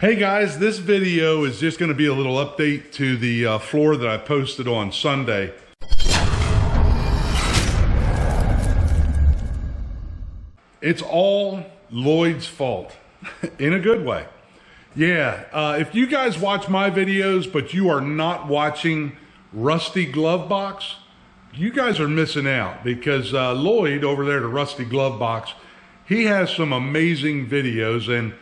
Hey guys, this video is just going to be a little update to the floor that I posted on Sunday. It's all Lloyd's fault, in a good way. Yeah, if you guys watch my videos, but you are not watching Rusty Glove Box, you guys are missing out because Lloyd over there at Rusty Glove Box, he has some amazing videos, and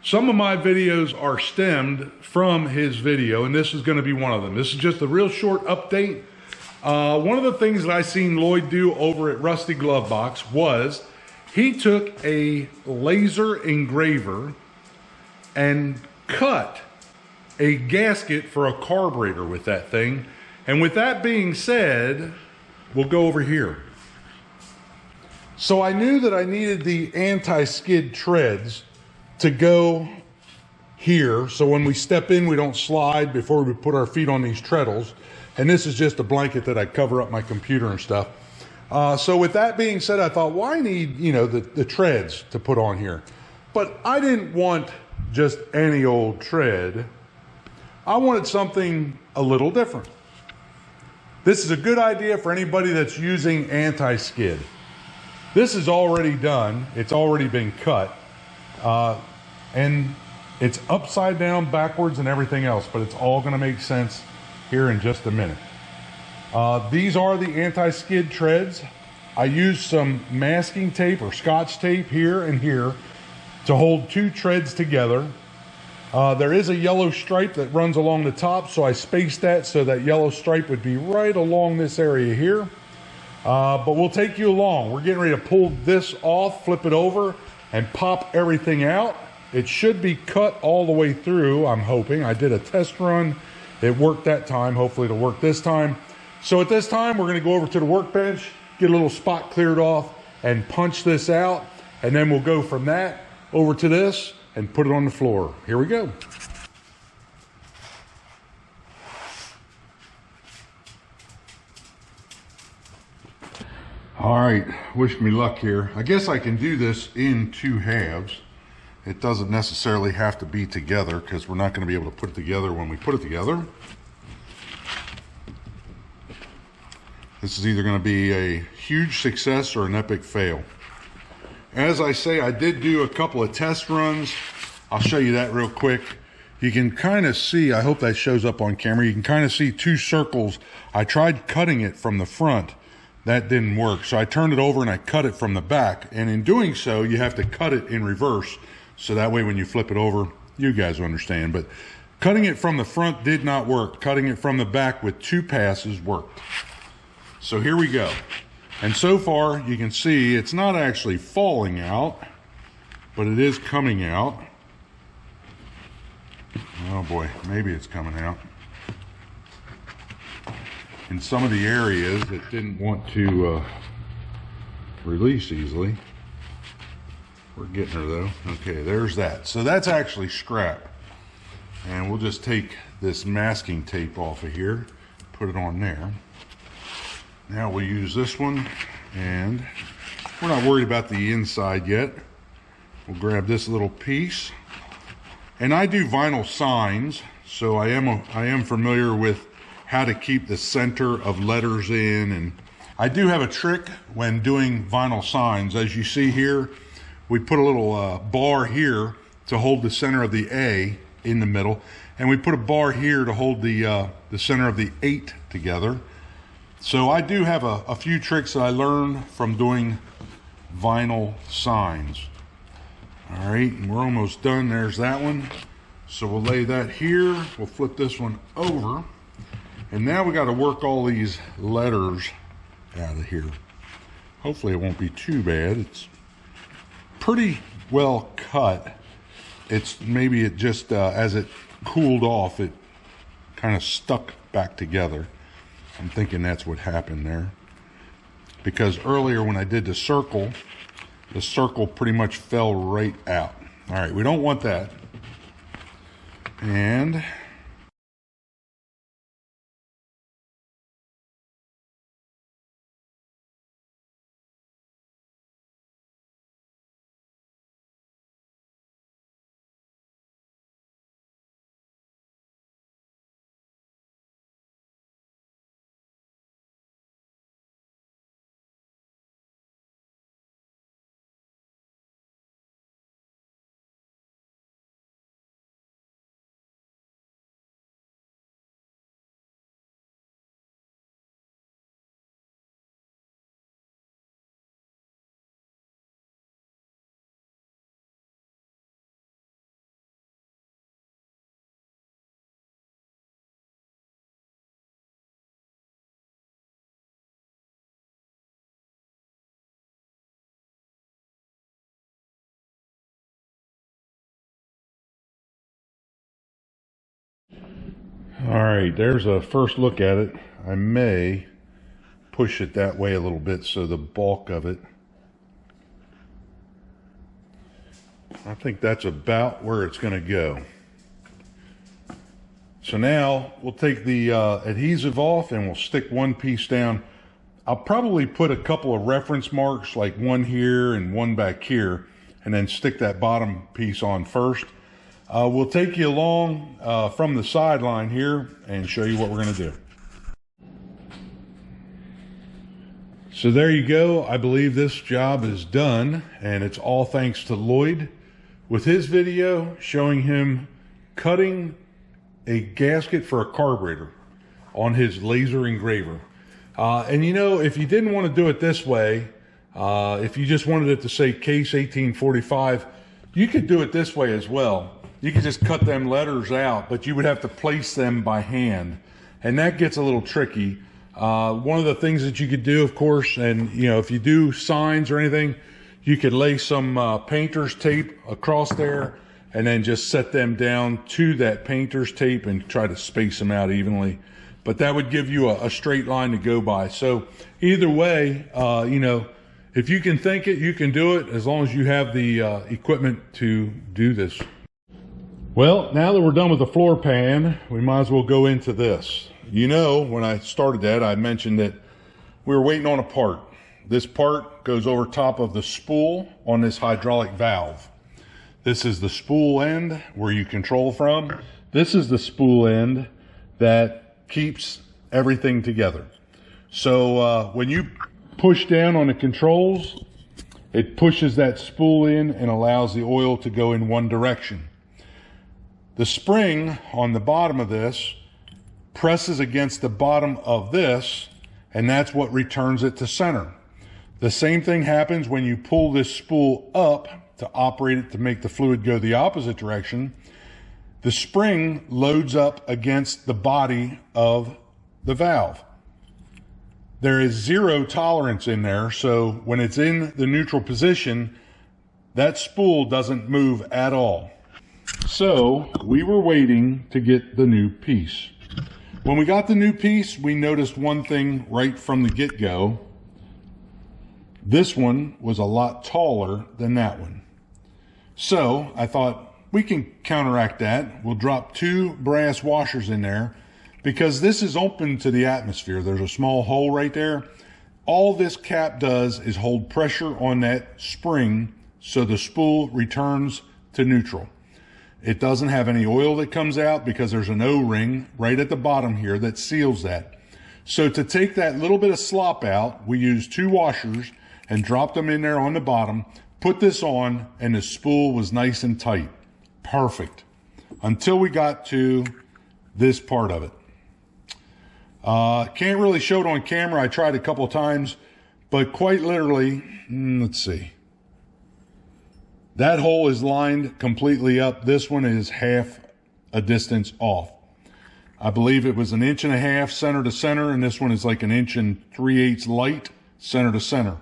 some of my videos are stemmed from his video, and this is going to be one of them. This is just a real short update. One of the things that I seen Lloyd do over at Rusty Glove Box was he took a laser engraver and cut a gasket for a carburetor with that thing. And with that being said, we'll go over here. So I knew that I needed the anti-skid treads to go here, so when we step in we don't slide before we put our feet on these treadles. And this is just a blanket that I cover up my computer and stuff. So with that being said, I thought, well, I need, the treads to put on here. But I didn't want just any old tread. I wanted something a little different. This is a good idea for anybody that's using anti-skid. This is already done. It's already been cut. And it's upside down, backwards, and everything else, but it's all going to make sense here in just a minute. These are the anti-skid treads. I used some masking tape or scotch tape here and here to hold two treads together. There is a yellow stripe that runs along the top, so I spaced that so that yellow stripe would be right along this area here. But we'll take you along. We're getting ready to pull this off, flip it over, and pop everything out. It should be cut all the way through, I'm hoping. I did a test run. It worked that time. Hopefully it'll work this time. So at this time, we're going to go over to the workbench, get a little spot cleared off, and punch this out. And then we'll go from that over to this and put it on the floor. Here we go. All right, wish me luck here. I guess I can do this in two halves. It doesn't necessarily have to be together because we're not going to be able to put it together when we put it together. This is either going to be a huge success or an epic fail. As I say, I did do a couple of test runs. I'll show you that real quick. You can kind of see, I hope that shows up on camera, you can kind of see two circles. I tried cutting it from the front. That didn't work. So I turned it over and I cut it from the back. And in doing so, you have to cut it in reverse. So that way when you flip it over, you guys will understand. But cutting it from the front did not work. Cutting it from the back with two passes worked. So here we go. And so far, you can see it's not actually falling out, but it is coming out. Oh boy, maybe it's coming out. In some of the areas it didn't want to release easily. We're getting her though. Okay, there's that. So that's actually scrap. And we'll just take this masking tape off of here, put it on there. Now we'll use this one, and we're not worried about the inside yet. We'll grab this little piece. And I do vinyl signs, so I am familiar with how to keep the center of letters in. And I do have a trick when doing vinyl signs. As you see here, we put a little bar here to hold the center of the A in the middle, and we put a bar here to hold the center of the 8 together. So I do have a few tricks that I learned from doing vinyl signs. All right, and we're almost done. There's that one. So we'll lay that here. We'll flip this one over. And now we got to work all these letters out of here. Hopefully it won't be too bad. It's pretty well cut. It's maybe it just, as it cooled off, it kind of stuck back together. I'm thinking that's what happened there. Because earlier when I did the circle pretty much fell right out. All right, we don't want that. And All right, there's a first look at it. I may push it that way a little bit so the bulk of it, I think that's about where it's going to go. So now we'll take the adhesive off and we'll stick one piece down. I'll probably put a couple of reference marks, like one here and one back here, and then stick that bottom piece on first. We'll take you along from the sideline here and show you what we're going to do. So there you go. I believe this job is done, and it's all thanks to Lloyd with his video showing him cutting a gasket for a carburetor on his laser engraver. And you know, if you didn't want to do it this way, if you just wanted it to say case 1845, you could do it this way as well. You could just cut them letters out, but you would have to place them by hand, and that gets a little tricky. One of the things that you could do, of course, and you know, if you do signs or anything, you could lay some painter's tape across there and then just set them down to that painter's tape and try to space them out evenly. But that would give you a straight line to go by. So either way, you know, if you can think it, you can do it, as long as you have the equipment to do this. Well, now that we're done with the floor pan, we might as well go into this. You know, when I started that, I mentioned that we were waiting on a part. This part goes over top of the spool on this hydraulic valve. This is the spool end where you control from. This is the spool end that keeps everything together. So when you push down on the controls, it pushes that spool in and allows the oil to go in one direction. The spring on the bottom of this presses against the bottom of this, and that's what returns it to center. The same thing happens when you pull this spool up to operate it to make the fluid go the opposite direction. The spring loads up against the body of the valve. There is zero tolerance in there, so when it's in the neutral position, that spool doesn't move at all. So we were waiting to get the new piece. When we got the new piece, we noticed one thing right from the get-go. This one was a lot taller than that one. So I thought, we can counteract that. We'll drop 2 brass washers in there, because this is open to the atmosphere. There's a small hole right there. All this cap does is hold pressure on that spring so the spool returns to neutral. It doesn't have any oil that comes out because there's an O-ring right at the bottom here that seals that. So to take that little bit of slop out, we used 2 washers and dropped them in there on the bottom, put this on, and the spool was nice and tight. Perfect. Until we got to this part of it. Can't really show it on camera. I tried a couple of times, but quite literally, let's see. That hole is lined completely up. This one is half a distance off. I believe it was 1.5 inches center to center, and this one is like 1 3/8 light center to center.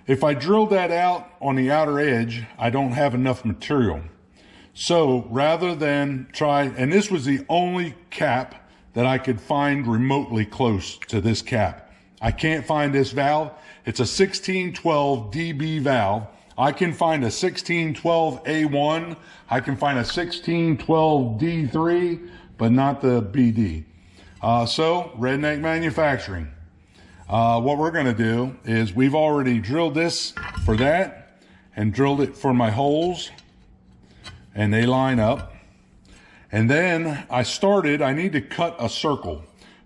If I drilled that out on the outer edge, I don't have enough material. So rather than try, and this was the only cap that I could find remotely close to this cap. I can't find this valve. It's a 1612 DB valve. I can find a 1612A1. I can find a 1612D3, but not the BD. So Redneck Manufacturing. What we're going to do is we've already drilled this for that and drilled it for my holes, and they line up. And then I need to cut a circle,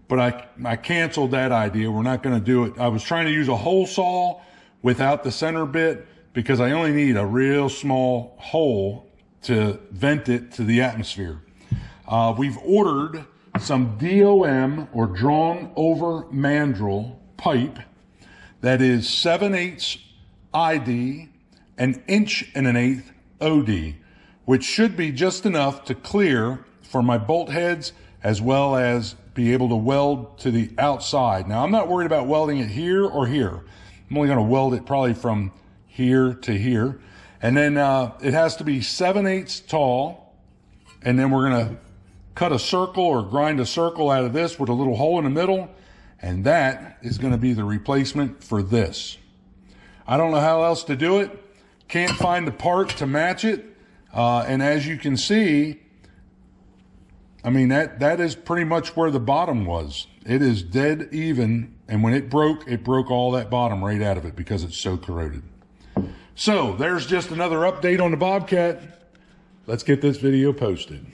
but I canceled that idea. We're not going to do it. I was trying to use a hole saw without the center bit, because I only need a real small hole to vent it to the atmosphere. We've ordered some DOM, or drawn over mandrel pipe, that is 7/8 ID and 1 1/8 OD, which should be just enough to clear for my bolt heads, as well as be able to weld to the outside. Now, I'm not worried about welding it here or here. I'm only going to weld it probably from here to here. And then it has to be 7/8 tall, and then we're going to cut a circle or grind a circle out of this with a little hole in the middle, and that is going to be the replacement for this. I don't know how else to do it. Can't find the part to match it. And as you can see, I mean, that is pretty much where the bottom was. It is dead even. And when it broke all that bottom right out of it because it's so corroded. So there's just another update on the Bobcat. Let's get this video posted.